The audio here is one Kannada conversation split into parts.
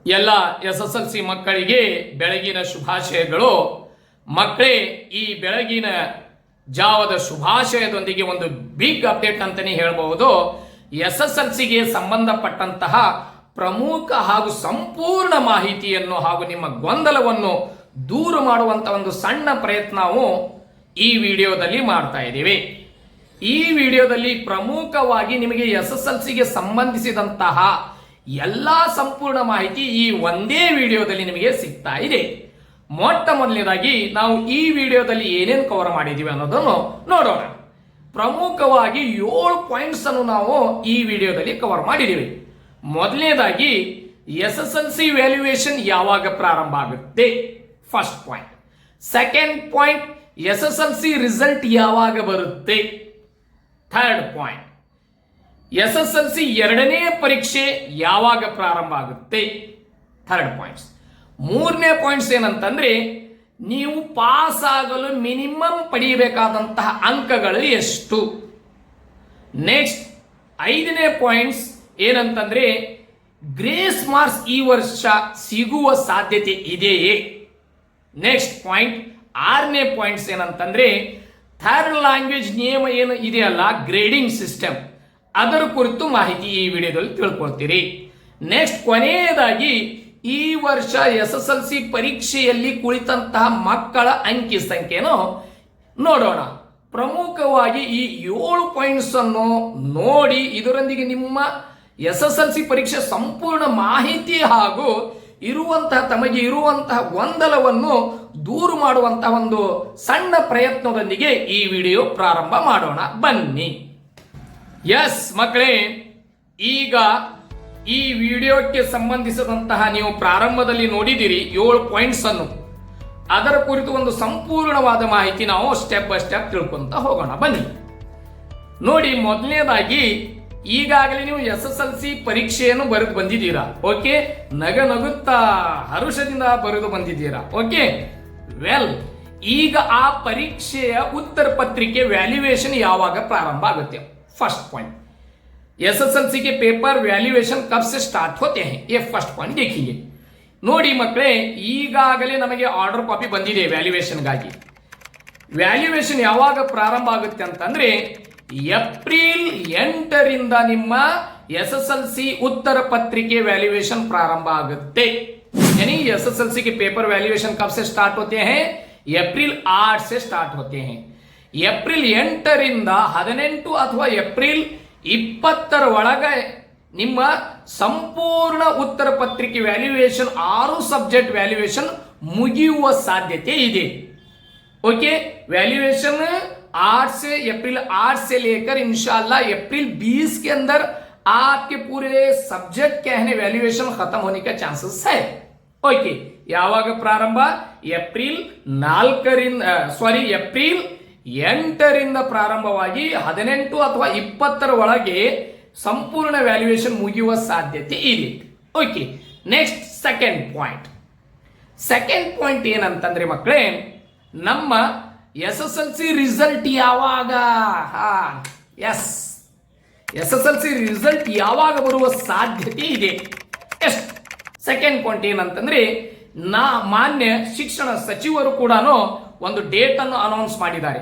ಎಲ್ಲ SSLC ಮಕ್ಕಳಿಗೆ ಬೆಳಗಿನ ಶುಭಾಶಯಗಳು. ಮಕ್ಕಳೇ, ಈ ಬೆಳಗಿನ ಜಾವದ ಶುಭಾಶಯದೊಂದಿಗೆ ಒಂದು ಬಿಗ್ ಅಪ್ಡೇಟ್ ಅಂತಾನೆ ಹೇಳಬಹುದು. SSLCಗೆ ಸಂಬಂಧಪಟ್ಟಂತಹ ಪ್ರಮುಖ ಹಾಗೂ ಸಂಪೂರ್ಣ ಮಾಹಿತಿಯನ್ನು ಹಾಗೂ ನಿಮ್ಮ ಗೊಂದಲವನ್ನು ದೂರ ಮಾಡುವಂತಹ ಒಂದು ಸಣ್ಣ ಪ್ರಯತ್ನ ನಾವು ಈ ವಿಡಿಯೋದಲ್ಲಿ ಮಾಡ್ತಾ ಇದ್ದೀವಿ. ಈ ವಿಡಿಯೋದಲ್ಲಿ ಪ್ರಮುಖವಾಗಿ ನಿಮಗೆ SSLCಗೆ ಸಂಬಂಧಿಸಿದಂತಹ ಎಲ್ಲಾ ಸಂಪೂರ್ಣ ಮಾಹಿತಿ ಈ ಒಂದೇ ವಿಡಿಯೋದಲ್ಲಿ ನಿಮಗೆ ಸಿಗ್ತಾ ಇದೆ. ಮೊಟ್ಟ ಮೊದಲನೇದಾಗಿ ನಾವು ಈ ವಿಡಿಯೋದಲ್ಲಿ ಏನೇನು ಕವರ್ ಮಾಡಿದೀವಿ ಅನ್ನೋದನ್ನು ನೋಡೋಣ. ಪ್ರಮುಖವಾಗಿ 7 ಪಾಯಿಂಟ್ಸ್ ಅನ್ನು ನಾವು ಈ ವಿಡಿಯೋದಲ್ಲಿ ಕವರ್ ಮಾಡಿದೀವಿ. ಮೊದಲನೇದಾಗಿ SSLC ವ್ಯಾಲ್ಯೂಯೇಷನ್ ಯಾವಾಗ ಪ್ರಾರಂಭ ಆಗುತ್ತೆ, first point. Second point, SSLC result ಯಾವಾಗ ಬರುತ್ತೆ. ಥರ್ಡ್ ಪಾಯಿಂಟ್, SSLC ಎರಡನೇ ಪರೀಕ್ಷೆ ಯಾವಾಗ ಪ್ರಾರಂಭ ಆಗುತ್ತೆ. Third points. ಮೂರನೇ ಪಾಯಿಂಟ್ಸ್ ಏನಂತಂದ್ರೆ, ನೀವು ಪಾಸ್ ಆಗಲು ಮಿನಿಮಮ್ ಪಡೆಯಬೇಕಾದಂತಹ ಅಂಕಗಳು ಎಷ್ಟು. ನೆಕ್ಸ್ಟ್ 5ನೇ ಪಾಯಿಂಟ್ಸ್ ಏನಂತಂದ್ರೆ, ಗ್ರೇಸ್ ಮಾರ್ಕ್ಸ್ ಈ ವರ್ಷ ಸಿಗುವ ಸಾಧ್ಯತೆ ಇದೆಯೇ. ನೆಕ್ಸ್ಟ್ ಪಾಯಿಂಟ್ 6ನೇ ಪಾಯಿಂಟ್ಸ್ ಏನಂತಂದ್ರೆ, ಥರ್ಡ್ ಲ್ಯಾಂಗ್ವೇಜ್ ನಿಯಮ ಏನು ಇದೆಯಲ್ಲ, ಗ್ರೇಡಿಂಗ್ ಸಿಸ್ಟಮ್, ಅದರ ಕುರಿತು ಮಾಹಿತಿ ಈ ವಿಡಿಯೋದಲ್ಲಿ ತಿಳ್ಕೊಳ್ತೀರಿ. ನೆಕ್ಸ್ಟ್ ಕೊನೆಯದಾಗಿ ಈ ವರ್ಷ SSLC ಪರೀಕ್ಷೆಯಲ್ಲಿ ಕುಳಿತಂತಹ ಮಕ್ಕಳ ಅಂಕಿ ಸಂಖ್ಯೆಯನ್ನು ನೋಡೋಣ. ಪ್ರಮುಖವಾಗಿ ಈ 7 ಪಾಯಿಂಟ್ಸ್ ಅನ್ನು ನೋಡಿ ಇದರೊಂದಿಗೆ ನಿಮ್ಮ SSLC ಪರೀಕ್ಷೆ ಸಂಪೂರ್ಣ ಮಾಹಿತಿ ಹಾಗೂ ತಮಗೆ ಇರುವಂತಹ ಗೊಂದಲವನ್ನು ದೂರ ಮಾಡುವಂತಹ ಒಂದು ಸಣ್ಣ ಪ್ರಯತ್ನದೊಂದಿಗೆ ಈ ವಿಡಿಯೋ ಪ್ರಾರಂಭ ಮಾಡೋಣ, ಬನ್ನಿ. ಎಸ್ ಮಕ್ಕಳೇ, ಈಗ ಈ ವಿಡಿಯೋಕ್ಕೆ ಸಂಬಂಧಿಸಿದಂತಹ ನೀವು ಪ್ರಾರಂಭದಲ್ಲಿ ನೋಡಿದಿರಿ 7 ಪಾಯಿಂಟ್ಸ್ ಅನ್ನು. ಅದರ ಕುರಿತು ಒಂದು ಸಂಪೂರ್ಣವಾದ ಮಾಹಿತಿ ನಾವು ಸ್ಟೆಪ್ ಬೈ ಸ್ಟೆಪ್ ತಿಳ್ಕೊಂತ ಹೋಗೋಣ, ಬನ್ನಿ. ನೋಡಿ, ಮೊದಲನೇದಾಗಿ ಈಗಾಗಲೇ ನೀವು SSLC ಪರೀಕ್ಷೆಯನ್ನು ಬರೆದು ಬಂದಿದ್ದೀರಾ. ಓಕೆ, ನಗುತ್ತಾ ಹರುಷದಿಂದ ಬರೆದು ಬಂದಿದ್ದೀರಾ. ಓಕೆ, ವೆಲ್, ಈಗ ಆ ಪರೀಕ್ಷೆಯ ಉತ್ತರ ಪತ್ರಿಕೆ ವ್ಯಾಲ್ಯೂಯೇಷನ್ ಯಾವಾಗ ಪ್ರಾರಂಭ ಆಗುತ್ತೆ. फर्स्ट पॉइंट, SSLC के पेपर वैल्यूएशन कब से स्टार्ट होते हैं, ये फर्स्ट पॉइंट देखिए. ನೋಡಿ ಮಕ್ಕಳೇ, ಈಗಾಗಲೇ ನಮಗೆ ಆರ್ಡರ್ ಕಾಪಿ ಬಂದಿದೆ ವ್ಯಾಲ್ಯೂಯೇಷನ್ಗಾಗಿ. ವ್ಯಾಲ್ಯೂಯೇಷನ್ ಯಾವಾಗ ಪ್ರಾರಂಭ ಆಗುತ್ತೆ ಅಂತಂದ್ರೆ, ಏಪ್ರಿಲ್ 8ರಿಂದ ನಿಮ್ಮ SSLC उत्तर पत्रिके वैल्यूएशन प्रारंभ आगते. यानी SSLC के पेपर वैल्यूएशन कब से स्टार्ट होते हैं, ಏಪ್ರಿಲ್ 8 से स्टार्ट होते हैं. ಏಪ್ರಿಲ್ 8ರಿಂದ 18 ಅಥವಾ ಏಪ್ರಿಲ್ 20 ಒಳಗೆ ನಿಮ್ಮ ಸಂಪೂರ್ಣ ಉತ್ತರ ಪತ್ರಿಕೆ ವ್ಯಾಲ್ಯೂಯೇಷನ್ 6 ಸಬ್ಜೆಕ್ಟ್ ವ್ಯಾಲ್ಯೂಯೇಷನ್ ಮುಗಿಯುವ ಸಾಧ್ಯತೆ ಇದೆ. ओके, वैल्यूएशन 8 से ಏಪ್ರಿಲ್ 8 से लेकर इंशाल्लाह ಏಪ್ರಿಲ್ 20 के अंदर आपके पूरे सब्जेक्ट क्या है वैल्यूएशन खत्म होने का चांसेस है. ओके, ಯಾವಾಗ ಪ್ರಾರಂಭ, ಏಪ್ರಿಲ್ 8ರಿಂದ ಪ್ರಾರಂಭವಾಗಿ 18 ಅಥವಾ 20 ಒಳಗೆ ಸಂಪೂರ್ಣ ವ್ಯಾಲ್ಯೂಯೇಷನ್ ಮುಗಿಯುವ ಸಾಧ್ಯತೆ ಇದೆ. ಓಕೆ, ನೆಕ್ಸ್ಟ್ ಸೆಕೆಂಡ್ ಪಾಯಿಂಟ್ ಏನಂತಂದ್ರೆ ಮಕ್ಕಳೇ, ನಮ್ಮ SSLC ರಿಸಲ್ಟ್ ಯಾವಾಗ, SSLC ರಿಸಲ್ಟ್ ಯಾವಾಗ ಬರುವ ಸಾಧ್ಯತೆ ಇದೆ. ಸೆಕೆಂಡ್ ಪಾಯಿಂಟ್ ಏನಂತಂದ್ರೆ, ಮಾನ್ಯ ಶಿಕ್ಷಣ ಸಚಿವರು ಕೂಡ ಒಂದು ಡೇಟ್ ಅನ್ನು ಅನೌನ್ಸ್ ಮಾಡಿದ್ದಾರೆ.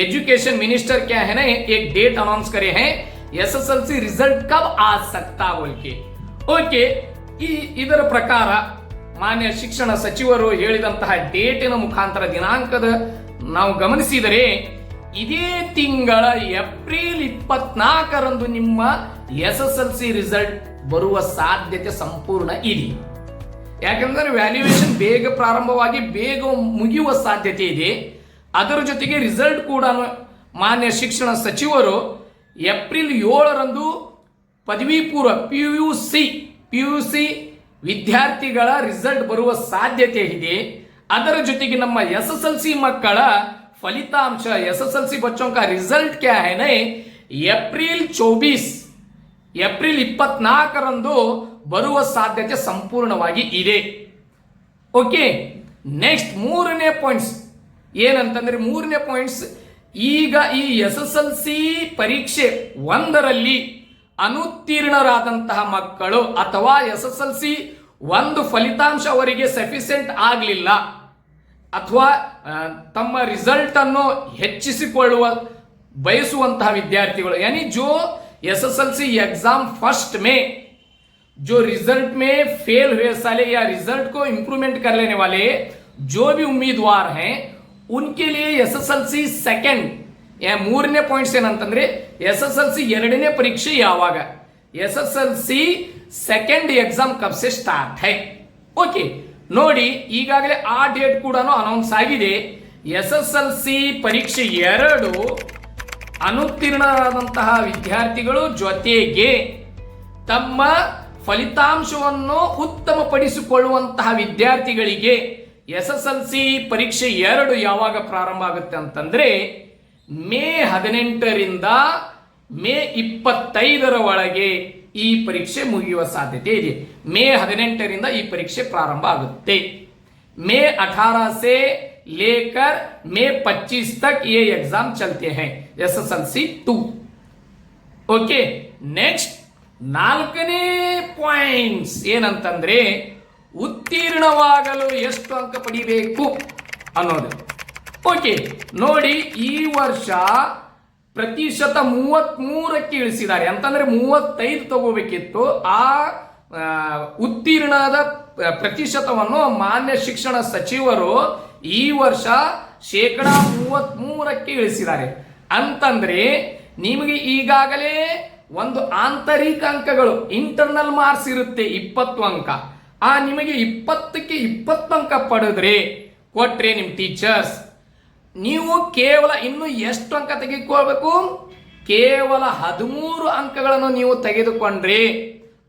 एजुकेशन मिनिस्टर क्या है ना, एक डेट अनाउंस करे हैं SSLC रिजल्ट कब आ सकता बोल के. ओके, ಇದರ ಪ್ರಕಾರ ಮಾನ್ಯ ಶಿಕ್ಷಣ ಸಚಿವರು ಹೇಳಿದಂತಹ ಡೇಟಿನ ಮುಖಾಂತರ ದಿನಾಂಕದ ನಾವು ಗಮನಿಸಿದರೆ ಇದೇ ತಿಂಗಳ ಏಪ್ರಿಲ್ 24ರಂದು ನಿಮ್ಮ SSLC ರಿಸಲ್ಟ್ ಬರುವ ಸಾಧ್ಯತೆ ಸಂಪೂರ್ಣ ಇದೆ. ಯಾಕಂದ್ರೆ ವ್ಯಾಲ್ಯೂಯೇಷನ್ ಬೇಗ ಪ್ರಾರಂಭವಾಗಿ ಬೇಗ ಮುಗಿಯುವ ಸಾಧ್ಯತೆ ಇದೆ. ಅದರ ಜೊತೆಗೆ ರಿಸಲ್ಟ್ ಕೂಡ ಮಾನ್ಯ ಶಿಕ್ಷಣ ಸಚಿವರು ಏಪ್ರಿಲ್ 7ರಂದು ಪದವಿ ಪೂರ್ವ PUC ವಿದ್ಯಾರ್ಥಿಗಳ ರಿಸಲ್ಟ್ ಬರುವ ಸಾಧ್ಯತೆ ಇದೆ. ಅದರ ಜೊತೆಗೆ ನಮ್ಮ SSLC ಮಕ್ಕಳ ಫಲಿತಾಂಶ SSLC बच्चों का रिजल्ट क्या है ना, ಏಪ್ರಿಲ್ 24ರಂದು ಬರುವ ಸಾಧ್ಯತೆ ಸಂಪೂರ್ಣವಾಗಿ ಇದೆ. ಓಕೆ, ನೆಕ್ಸ್ಟ್ ಮೂರನೇ ಪಾಯಿಂಟ್ಸ್ ಏನಂತಂದ್ರೆ, ಈಗ ಈ SSLC ಪರೀಕ್ಷೆ 1ರಲ್ಲಿ ಅನುತ್ತೀರ್ಣರಾದಂತಹ ಮಕ್ಕಳು ಅಥವಾ SSLC ಒಂದು ಫಲಿತಾಂಶ ಅವರಿಗೆ ಸಫಿಷಿಯೆಂಟ್ ಆಗಲಿಲ್ಲ ಅಥವಾ ತಮ್ಮ ರಿಸಲ್ಟ್ ಅನ್ನು ಹೆಚ್ಚಿಸಿಕೊಳ್ಳುವ ಬಯಸುವಂತಹ ವಿದ್ಯಾರ್ಥಿಗಳು यानी जो एसएसएलसी एग्जाम फर्स्ट में जो रिजल्ट में फेल हुए साले या रिजल्ट को इंप्रूवमेंट कर लेने वाले जो भी उम्मीदवार हैं उनके लिए एसएसएलसी सेकंड या ಮೂರನೇ ಪಾಯಿಂಟ್ಸ್ ಏನಂತಂದ್ರೆ एसएसएलसी ಎರಡನೇ ಪರೀಕ್ಷೆ ಯಾವಾಗ एसएसएलसी सेकंड एग्जाम कब से स्टार्ट है ओके ನೋಡಿ ಈಗಾಗಲೇ ಆ ಡೇಟ್ ಕೂಡ ಅನೌನ್ಸ್ ಆಗಿದೆ ಎಸ್ಎಸ್ಎಲ್ಸಿ ಪರೀಕ್ಷೆ 2 ಅನುತ್ತೀರ್ಣರಾದಂತಹ ವಿದ್ಯಾರ್ಥಿಗಳು ಜೊತೆಗೆ ತಮ್ಮ ಫಲಿತಾಂಶವನ್ನು ಉತ್ತಮಪಡಿಸಿಕೊಳ್ಳುವಂತಹ ವಿದ್ಯಾರ್ಥಿಗಳಿಗೆ ಎಸ್ಎಸ್ಎಲ್ಸಿ ಪರೀಕ್ಷೆ 2 ಯಾವಾಗ ಪ್ರಾರಂಭ ಆಗುತ್ತೆ ಅಂತಂದ್ರೆ ಮೇ 18ರಿಂದ ಮೇ 25ರ ಒಳಗೆ ಈ ಪರೀಕ್ಷೆ ಮುಗಿಯುವ ಸಾಧ್ಯತೆ ಇದೆ ಮೇ 18ರಿಂದ ಈ ಪರೀಕ್ಷೆ ಪ್ರಾರಂಭ ಆಗುತ್ತೆ मई 18 से लेकर मई 25 तक ये एग्जाम चलते हैं एसएसएलसी 2 ओके नेक्स्ट ನಾಲ್ಕನೇ ಪಾಯಿಂಟ್ಸ್ ಏನಂತಂದ್ರೆ ಉತ್ತೀರ್ಣವಾಗಲು ಎಷ್ಟು ಅಂಕ ಪಡಿಬೇಕು ಅನ್ನೋದು ಓಕೆ ನೋಡಿ ಈ ವರ್ಷ ಪ್ರತಿಶತ 33ಕ್ಕೆ ಇಳಿಸಿದ್ದಾರೆ ಅಂತಂದ್ರೆ 35 ತಗೋಬೇಕಿತ್ತು ಆ ಉತ್ತೀರ್ಣದ ಪ್ರತಿಶತವನ್ನು ಮಾನ್ಯ ಶಿಕ್ಷಣ ಸಚಿವರು ಈ ವರ್ಷ 33%ಕ್ಕೆ ಇಳಿಸಿದ್ದಾರೆ ಅಂತಂದ್ರೆ ನಿಮಗೆ ಈಗಾಗಲೇ ಒಂದು ಆಂತರಿಕ ಅಂಕಗಳು ಇಂಟರ್ನಲ್ ಮಾರ್ಕ್ಸ್ ಇರುತ್ತೆ 20 ಅಂಕ ಆ ನಿಮಗೆ 20ಕ್ಕೆ 20 ಅಂಕ ಪಡೆದ್ರೆ ಕೊಟ್ರೆ ನಿಮ್ಮ ಟೀಚರ್ಸ್ ನೀವು ಕೇವಲ ಇನ್ನು ಎಷ್ಟು ಅಂಕ ತೆಗೆದುಕೊಳ್ಬೇಕು ಕೇವಲ 13 ಅಂಕಗಳನ್ನು ನೀವು ತೆಗೆದುಕೊಂಡ್ರೆ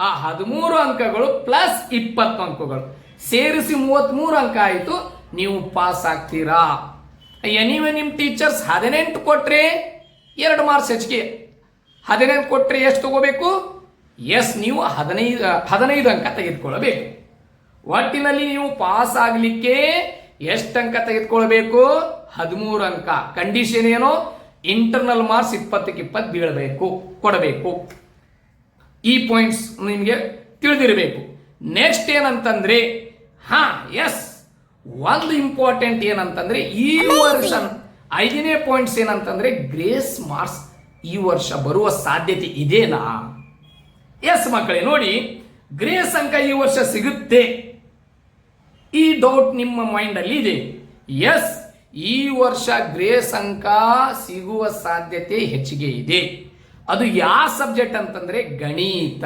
ಆ 13 ಅಂಕಗಳು ಪ್ಲಸ್ 20 ಅಂಕಗಳು ಸೇರಿಸಿ 33 ಅಂಕ ಆಯಿತು ನೀವು ಪಾಸ್ ಆಗ್ತೀರಾ ಎನಿವೆ ನಿಮ್ಮ ಟೀಚರ್ಸ್ 18 ಕೊಟ್ರೆ 2 ಮಾರ್ಕ್ಸ್ ಹೆಚ್ಚಿಗೆ 18 ಕೊಟ್ರೆ ಎಷ್ಟು ತಗೋಬೇಕು ಎಸ್ ನೀವು 15 ಅಂಕ ತೆಗೆದುಕೊಳ್ಳಬೇಕು ಒಟ್ಟಿನಲ್ಲಿ ನೀವು ಪಾಸ್ ಆಗಲಿಕ್ಕೆ ಎಷ್ಟು ಅಂಕ ತೆಗೆದುಕೊಳ್ಬೇಕು 13 ಅಂಕ ಕಂಡೀಷನ್ ಏನು ಇಂಟರ್ನಲ್ ಮಾರ್ಕ್ಸ್ 20ಕ್ಕೆ 20 ಬೀಳಬೇಕು ಕೊಡಬೇಕು ಈ ಪಾಯಿಂಟ್ಸ್ ನಿಮಗೆ ತಿಳಿದಿರಬೇಕು ನೆಕ್ಸ್ಟ್ ಏನಂತಂದ್ರೆ ಎಸ್ ಒಂದು ಇಂಪಾರ್ಟೆಂಟ್ ಏನಂತಂದ್ರೆ ಈ ವರ್ಷ 5ನೇ ಪಾಯಿಂಟ್ಸ್ ಏನಂತಂದ್ರೆ ಗ್ರೇಸ್ ಮಾರ್ಕ್ಸ್ ಈ ವರ್ಷ ಬರುವ ಸಾಧ್ಯತೆ ಇದೆನಾ ಎಸ್ ಮಕ್ಕಳೇ ನೋಡಿ ಗ್ರೇಸ್ ಅಂಕ ಈ ವರ್ಷ ಸಿಗುತ್ತೆ ಈ ಡೌಟ್ ನಿಮ್ಮ ಮೈಂಡ್ ಅಲ್ಲಿ ಇದೆ ಎಸ್ ಈ ವರ್ಷ ಗ್ರೇಸ್ ಅಂಕ ಸಿಗುವ ಸಾಧ್ಯತೆ ಹೆಚ್ಚಿಗೆ ಇದೆ ಅದು ಯಾವ ಸಬ್जेक्ट ಅಂತಂದ್ರೆ गणित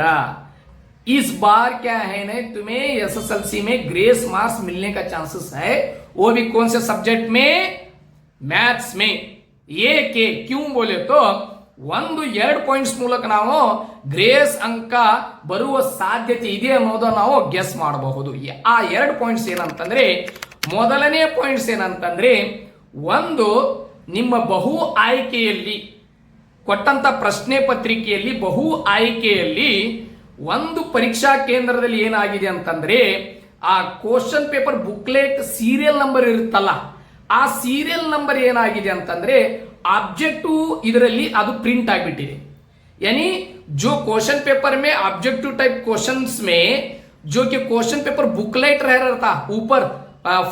इस बार क्या है ना तुम्हें एसएसएलसी में ग्रेस मार्क्स मिलने का चांसेस है वो भी कौन से सब्जेक्ट में मैथ्स में ये के क्यों बोले तो 1-2 ಪಾಯಿಂಟ್ಸ್ ಮೂಲಕ ನಾವು ಗ್ರೇಸ್ ಅಂಕ ಬರುವ ಸಾಧ್ಯತೆ ಇದೆ ಅನ್ನೋದನ್ನ ನಾವು ಗೆಸ್ ಮಾಡಬಹುದು ಆ 2 ಪಾಯಿಂಟ್ಸ್ ಏನಂತಂದ್ರೆ ಮೊದಲನೇ ಪಾಯಿಂಟ್ಸ್ ಏನಂತಂದ್ರೆ ಒಂದು ನಿಮ್ಮ ಬಹು ಆಯ್ಕೆಯಲ್ಲಿ ಕೊಟ್ಟಂತ ಪ್ರಶ್ನೆ ಪತ್ರಿಕೆಯಲ್ಲಿ ಬಹು ಆಯ್ಕೆಯಲ್ಲಿ ಒಂದು ಪರೀಕ್ಷಾ ಕೇಂದ್ರದಲ್ಲಿ ಏನಾಗಿದೆ ಅಂತಂದ್ರೆ ಆ question paper booklet serial number ಇರುತ್ತಲ್ಲ ಆ ಸೀರಿಯಲ್ ನಂಬರ್ ಏನಾಗಿದೆ ಅಂತಂದ್ರೆ ऑब्जेक्टिव ಇದರಲ್ಲಿ ಅದು प्रिंट ಆಗಿಬಿಟ್ಟಿದೆ यानी जो क्वेश्चन पेपर में ऑब्जेक्टिव टाइप क्वेश्चंस में जो कि क्वेश्चन पेपर बुकलेट रह रहा था ऊपर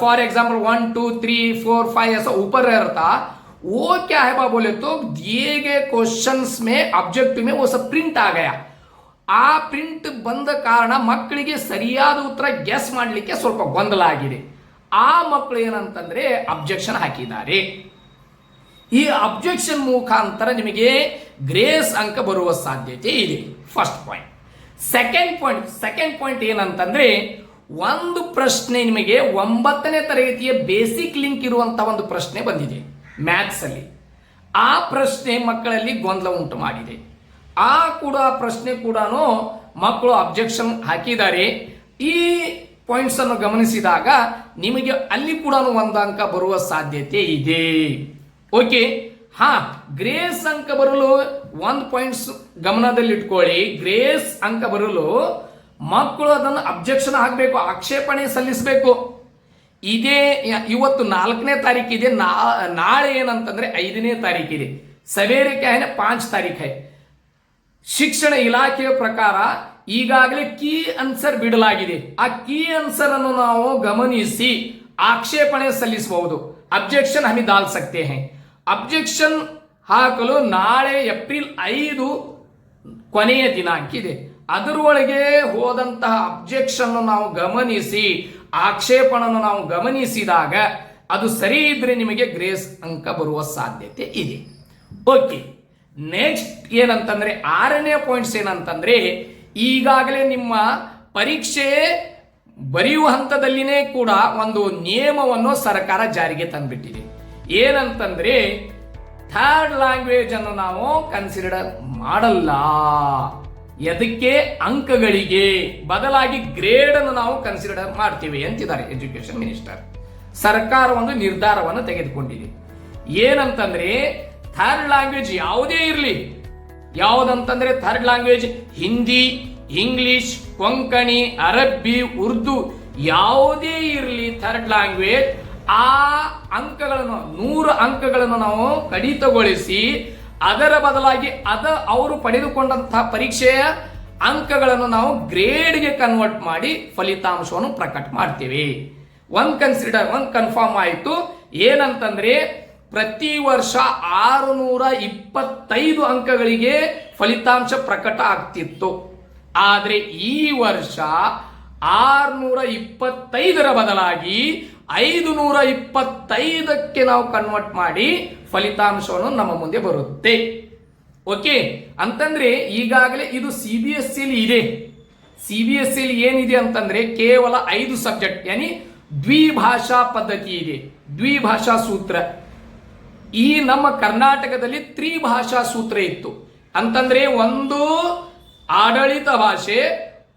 फॉर एग्जांपल 1 2 3 4 5 ऐसा ऊपर रह रहा था वो क्या है बा बोले तो दिए गए क्वेश्चंस में ऑब्जेक्टिव में वो सब प्रिंट आ गया ಆ ಪ್ರಿಂಟ್ ಬಂದ ಕಾರಣ ಮಕ್ಕಳಿಗೆ ಸರಿಯಾದ ಉತ್ತರ ಗೆಸ್ ಮಾಡಲಿಕ್ಕೆ ಸ್ವಲ್ಪ ಗೊಂದಲ ಆಗಿದೆ ಆ ಮಕ್ಕಳು ಏನಂತಂದ್ರೆ ಅಬ್ಜೆಕ್ಷನ್ ಹಾಕಿದ್ದಾರೆ ಈ ಅಬ್ಜೆಕ್ಷನ್ ಮುಖಾಂತರ ನಿಮಗೆ ಗ್ರೇಸ್ ಅಂಕ ಬರುವ ಸಾಧ್ಯತೆ ಇದೆ ಫಸ್ಟ್ ಪಾಯಿಂಟ್ ಸೆಕೆಂಡ್ ಪಾಯಿಂಟ್ ಏನಂತಂದ್ರೆ ಒಂದು ಪ್ರಶ್ನೆ ನಿಮಗೆ 9ನೇ ತರಗತಿಯ ಬೇಸಿಕ್ ಲಿಂಕ್ ಇರುವಂತಹ ಒಂದು ಪ್ರಶ್ನೆ ಬಂದಿದೆ ಮ್ಯಾಥ್ಸ್ ಅಲ್ಲಿ ಆ ಪ್ರಶ್ನೆ ಮಕ್ಕಳಲ್ಲಿ ಗೊಂದಲ ಉಂಟು ಮಾಡಿದೆ ಆ ಪ್ರಶ್ನೆ ಕೂಡ ಮಕ್ಕಳು ಅಬ್ಜೆಕ್ಷನ್ ಹಾಕಿದ್ದಾರೆ ಈ ಪಾಯಿಂಟ್ಸ್ ಅನ್ನು ಗಮನಿಸಿದಾಗ ನಿಮಗೆ ಅಲ್ಲಿ ಕೂಡ 1 ಅಂಕ ಬರುವ ಸಾಧ್ಯತೆ ಇದೆ ಓಕೆ ಗ್ರೇಸ್ ಅಂಕ ಬರಲು 1 ಪಾಯಿಂಟ್ಸ್ ಗಮನದಲ್ಲಿಟ್ಕೊಳ್ಳಿ ಗ್ರೇಸ್ ಅಂಕ ಬರಲು ಮಕ್ಕಳು ಅದನ್ನು ಅಬ್ಜೆಕ್ಷನ್ ಹಾಕಬೇಕು ಆಕ್ಷೇಪಣೆ ಸಲ್ಲಿಸಬೇಕು ಇದೇ ಇವತ್ತು 4ನೇ ತಾರೀಕಿದೆ ನಾಳೆ ಏನಂತಂದ್ರೆ 5ನೇ ತಾರೀಕಿದೆ ಸವೇರೆ ಕ್ಯಾ है 5 तारीख है ಶಿಕ್ಷಣ ಇಲಾಖೆಯ ಪ್ರಕಾರ ಈಗಾಗಲೇ ಕೀ ಆನ್ಸರ್ ಬಿಡಲಾಗಿದೆ. ಆ ಕೀ ಆನ್ಸರ್ ಅನ್ನು ನಾವು ಗಮನಿಸಿ ಆಕ್ಷೇಪಣೆ ಸಲ್ಲಿಸಬಹುದು. ಅಬ್ಜೆಕ್ಷನ್ ಹಮಿ ದಾಲ್ ಸಕ್ತೆ ಹೈ. ಅಬ್ಜೆಕ್ಷನ್ ಹಾಕಲು ನಾಳೆ ಏಪ್ರಿಲ್ 5 ಕೊನೆಯ ದಿನಾಂಕ ಇದೆ. ಅದರೊಳಗೆ ಹೋದಂತಹ ಅಬ್ಜೆಕ್ಷನ್ ನಾವು ಗಮನಿಸಿ ಆಕ್ಷೇಪಣನ್ನು ನಾವು ಗಮನಿಸಿದಾಗ ಅದು ಸರಿ ಇದ್ರೆ ನಿಮಗೆ ಗ್ರೇಸ್ ಅಂಕ ಬರುವ ಸಾಧ್ಯತೆ ಇದೆ. ಓಕೆ, ನೆಕ್ಸ್ಟ್ ಏನಂತಂದ್ರೆ 6ನೇ ಪಾಯಿಂಟ್ಸ್ ಏನಂತಂದ್ರೆ, ಈಗಾಗಲೇ ನಿಮ್ಮ ಪರೀಕ್ಷೆ ಬರೆಯುವ ಹಂತದಲ್ಲಿನೇ ಕೂಡ ಒಂದು ನಿಯಮವನ್ನು ಸರ್ಕಾರ ಜಾರಿಗೆ ತಂದ್ಬಿಟ್ಟಿದೆ. ಏನಂತಂದ್ರೆ ಥರ್ಡ್ ಲ್ಯಾಂಗ್ವೇಜ್ ಅನ್ನು ನಾವು ಕನ್ಸಿಡರ್ ಮಾಡಲ್ಲ. ಎದಕ್ಕೆ? ಅಂಕಗಳಿಗೆ ಬದಲಾಗಿ ಗ್ರೇಡ್ ಅನ್ನು ನಾವು ಕನ್ಸಿಡರ್ ಮಾಡ್ತೀವಿ ಅಂತಿದ್ದಾರೆ ಎಜುಕೇಶನ್ ಮಿನಿಸ್ಟರ್. ಸರ್ಕಾರ ಒಂದು ನಿರ್ಧಾರವನ್ನು ತೆಗೆದುಕೊಂಡಿದೆ. ಏನಂತಂದ್ರೆ ಥರ್ಡ್ ಲ್ಯಾಂಗ್ವೇಜ್ ಯಾವುದೇ ಇರಲಿ, ಯಾವುದಂತಂದ್ರೆ third language Hindi, English, Konkani, ಅರಬ್ಬಿ, ಉರ್ದು ಯಾವುದೇ ಇರಲಿ ಥರ್ಡ್ ಲ್ಯಾಂಗ್ವೇಜ್, ಆ ಅಂಕಗಳನ್ನು 100 ಅಂಕಗಳನ್ನು ನಾವು ಕಡಿತಗೊಳಿಸಿ ಅದರ ಬದಲಾಗಿ ಅವರು ಪಡೆದುಕೊಂಡಂತಹ ಪರೀಕ್ಷೆಯ ಅಂಕಗಳನ್ನು ನಾವು ಗ್ರೇಡ್ಗೆ ಕನ್ವರ್ಟ್ ಮಾಡಿ ಫಲಿತಾಂಶವನ್ನು ಪ್ರಕಟ ಮಾಡ್ತೀವಿ. ಒಂದು ಕನ್ಫರ್ಮ್ ಆಯಿತು. ಏನಂತಂದ್ರೆ ಪ್ರತಿ ವರ್ಷ 625 ಅಂಕಗಳಿಗೆ ಫಲಿತಾಂಶ ಪ್ರಕಟ ಆಗ್ತಿತ್ತು. ಆದ್ರೆ ಈ ವರ್ಷ 625ರ ಬದಲಾಗಿ 525ಕ್ಕೆ ನಾವು ಕನ್ವರ್ಟ್ ಮಾಡಿ ಫಲಿತಾಂಶವನ್ನು ನಮ್ಮ ಮುಂದೆ ಬರುತ್ತೆ. ಓಕೆ, ಅಂತಂದ್ರೆ ಈಗಾಗಲೇ ಇದು CBSE ಇದೆ. CBSE ಏನಿದೆ ಅಂತಂದ್ರೆ ಕೇವಲ 5 ಸಬ್ಜೆಕ್ಟ್, ಯಾನಿ ದ್ವಿಭಾಷಾ ಪದ್ಧತಿ ಇದೆ, ದ್ವಿಭಾಷಾ ಸೂತ್ರ. ಈ ನಮ್ಮ ಕರ್ನಾಟಕದಲ್ಲಿ ತ್ರಿಭಾಷಾ ಸೂತ್ರ ಇತ್ತು. ಅಂತಂದ್ರೆ ಒಂದು ಆಡಳಿತ ಭಾಷೆ,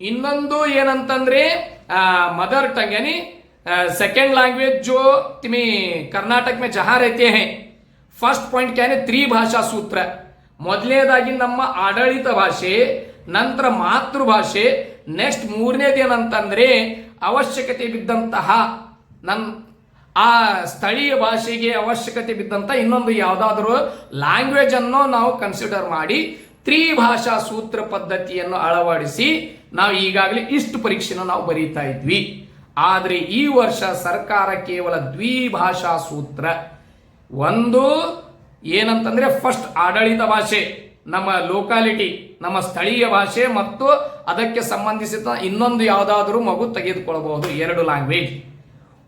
ಇನ್ನೊಂದು ಏನಂತಂದ್ರೆ मदर टंग यानी सेकेंड लैंग्वेज जो तुम्हें कर्नाटक में जहां रहते हैं फर्स्ट पॉइंट क्या है त्रिभाषा सूत्र ಮೊದಲನೇದಾಗಿ ನಮ್ಮ ಆಡಳಿತ ಭಾಷೆ ನಂತರ ಮಾತೃಭಾಷೆ ನೆಕ್ಸ್ಟ್ ಮೂರನೇದೇನಂತಂದ್ರೆ ಅವಶ್ಯಕತೆ ಬಿದ್ದಂತಹ ಆ ಸ್ಥಳೀಯ ಭಾಷೆಗೆ ಅವಶ್ಯಕತೆ ಬಿದ್ದಂತ ಇನ್ನೊಂದು ಯಾವುದಾದರೂ ಲ್ಯಾಂಗ್ವೇಜ್ ಅನ್ನು ನಾವು ಕನ್ಸಿಡರ್ ಮಾಡಿ ತ್ರಿಭಾಷಾ ಸೂತ್ರ ಪದ್ಧತಿಯನ್ನು ಅಳವಡಿಸಿ ನಾವು ಈಗಾಗಲೇ ಇಷ್ಟು ಪರೀಕ್ಷೆಯನ್ನು ನಾವು ಬರೀತಾ ಇದ್ವಿ. ಆದರೆ ಈ ವರ್ಷ ಸರ್ಕಾರ ಕೇವಲ ದ್ವಿಭಾಷಾ ಸೂತ್ರ ಒಂದು ಏನಂತಂದ್ರೆ ಫಸ್ಟ್ ಆಡಳಿತ ಭಾಷೆ ನಮ್ಮ ಲೋಕಾಲಿಟಿ ನಮ್ಮ ಸ್ಥಳೀಯ ಭಾಷೆ ಮತ್ತು ಅದಕ್ಕೆ ಸಂಬಂಧಿಸಿದ ಇನ್ನೊಂದು ಯಾವುದಾದರೂ ಮಗು ತೆಗೆದುಕೊಳ್ಳಬಹುದು ಎರಡು ಲ್ಯಾಂಗ್ವೇಜ್,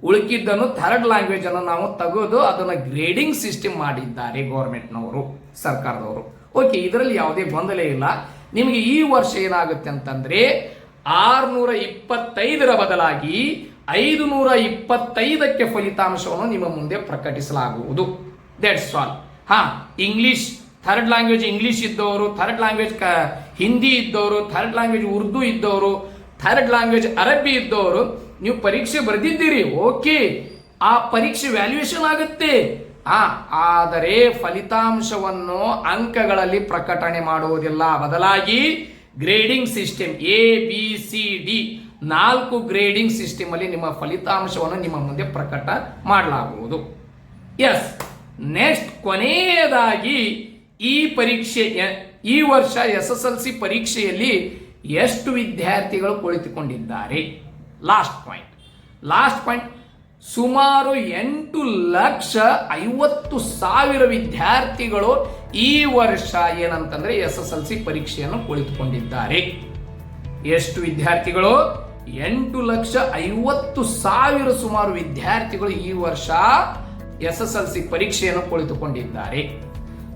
ಉಳಿಕಿದ್ದನ್ನು ಥರ್ಡ್ ಲ್ಯಾಂಗ್ವೇಜ್ ಅನ್ನು ನಾವು ತೆಗೆದು ಅದನ್ನು ಗ್ರೇಡಿಂಗ್ ಸಿಸ್ಟಮ್ ಮಾಡಿದ್ದಾರೆ ಗೌರ್ಮೆಂಟ್ನವರು ಸರ್ಕಾರದವರು. ಓಕೆ, ಇದರಲ್ಲಿ ಯಾವುದೇ ಗೊಂದಲ ಇಲ್ಲ. ನಿಮಗೆ ಈ ವರ್ಷ ಏನಾಗುತ್ತೆ ಅಂತಂದ್ರೆ 625ರ ಬದಲಾಗಿ 525ಕ್ಕೆ ಫಲಿತಾಂಶವನ್ನು ನಿಮ್ಮ ಮುಂದೆ ಪ್ರಕಟಿಸಲಾಗುವುದು. That's all. English third language English ಇದ್ದವರು, ಥರ್ಡ್ ಲ್ಯಾಂಗ್ವೇಜ್ ಹಿಂದಿ ಇದ್ದವರು, ಥರ್ಡ್ ಲ್ಯಾಂಗ್ವೇಜ್ ಉರ್ದು ಇದ್ದವರು, ಥರ್ಡ್ ಲ್ಯಾಂಗ್ವೇಜ್ ಅರಬ್ಬಿ ಇದ್ದವರು ನೀವು ಪರೀಕ್ಷೆ ಬರೆದಿದ್ದೀರಿ. ಓಕೆ, ಆ ಪರೀಕ್ಷೆ ವ್ಯಾಲ್ಯೂಯೇಷನ್ ಆಗುತ್ತೆ. ಆದರೆ ಫಲಿತಾಂಶವನ್ನು ಅಂಕಗಳಲ್ಲಿ ಪ್ರಕಟಣೆ ಮಾಡುವುದಿಲ್ಲ. ಬದಲಾಗಿ grading system ABCD 4 grading system ಅಲ್ಲಿ ನಿಮ್ಮ ಫಲಿತಾಂಶವನ್ನು ನಿಮ್ಮ ಮುಂದೆ ಪ್ರಕಟ ಮಾಡಲಾಗುವುದು. ಎಸ್, ನೆಕ್ಸ್ಟ್ ಕೊನೆಯದಾಗಿ ಈ ಪರೀಕ್ಷೆ ಈ ವರ್ಷ SSLC ಪರೀಕ್ಷೆಯಲ್ಲಿ ಎಷ್ಟು ವಿದ್ಯಾರ್ಥಿಗಳು ಕುಳಿತುಕೊಂಡಿದ್ದಾರೆ? ಲಾಸ್ಟ್ ಪಾಯಿಂಟ್ ಸುಮಾರು 8,50,000 ವಿದ್ಯಾರ್ಥಿಗಳು ಈ ವರ್ಷ ಏನಂತಂದ್ರೆ SSLC ಪರೀಕ್ಷೆಯನ್ನು ಕುಳಿತುಕೊಂಡಿದ್ದಾರೆ. ಎಷ್ಟು ವಿದ್ಯಾರ್ಥಿಗಳು? 8,50,000 ಸುಮಾರು ವಿದ್ಯಾರ್ಥಿಗಳು ಈ ವರ್ಷ SSLC ಪರೀಕ್ಷೆಯನ್ನು ಕುಳಿತುಕೊಂಡಿದ್ದಾರೆ.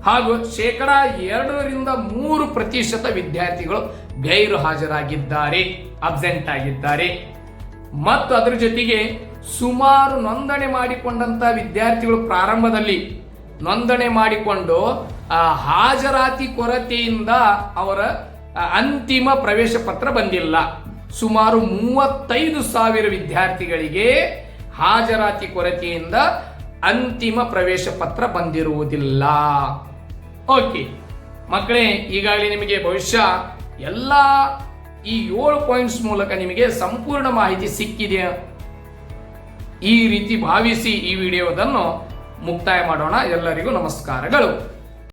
ಹಾಗೂ 2-3% ವಿದ್ಯಾರ್ಥಿಗಳು ಗೈರು ಹಾಜರಾಗಿದ್ದಾರೆ, ಅಬ್ಸೆಂಟ್ ಆಗಿದ್ದಾರೆ. ಮತ್ತು ಅದರ ಜೊತೆಗೆ ಸುಮಾರು ನೋಂದಣಿ ಮಾಡಿಕೊಂಡಂತ ವಿದ್ಯಾರ್ಥಿಗಳು ಪ್ರಾರಂಭದಲ್ಲಿ ನೋಂದಣಿ ಮಾಡಿಕೊಂಡು ಹಾಜರಾತಿ ಕೊರತೆಯಿಂದ ಅವರ ಅಂತಿಮ ಪ್ರವೇಶ ಪತ್ರ ಬಂದಿಲ್ಲ. ಸುಮಾರು 35,000 ವಿದ್ಯಾರ್ಥಿಗಳಿಗೆ ಹಾಜರಾತಿ ಕೊರತೆಯಿಂದ ಅಂತಿಮ ಪ್ರವೇಶ ಪತ್ರ ಬಂದಿರುವುದಿಲ್ಲ. ಓಕೆ ಮಕ್ಕಳೇ, ಈಗಾಗಲೇ ನಿಮಗೆ ಬಹುಶಃ ಎಲ್ಲ ಈ 7 ಪಾಯಿಂಟ್ಸ್ ಮೂಲಕ ನಿಮಗೆ ಸಂಪೂರ್ಣ ಮಾಹಿತಿ ಸಿಕ್ಕಿದೆ ಈ ರೀತಿ ಭಾವಿಸಿ ಈ ವಿಡಿಯೋದನ್ನು ಮುಕ್ತಾಯ ಮಾಡೋಣ. ಎಲ್ಲರಿಗೂ ನಮಸ್ಕಾರಗಳು.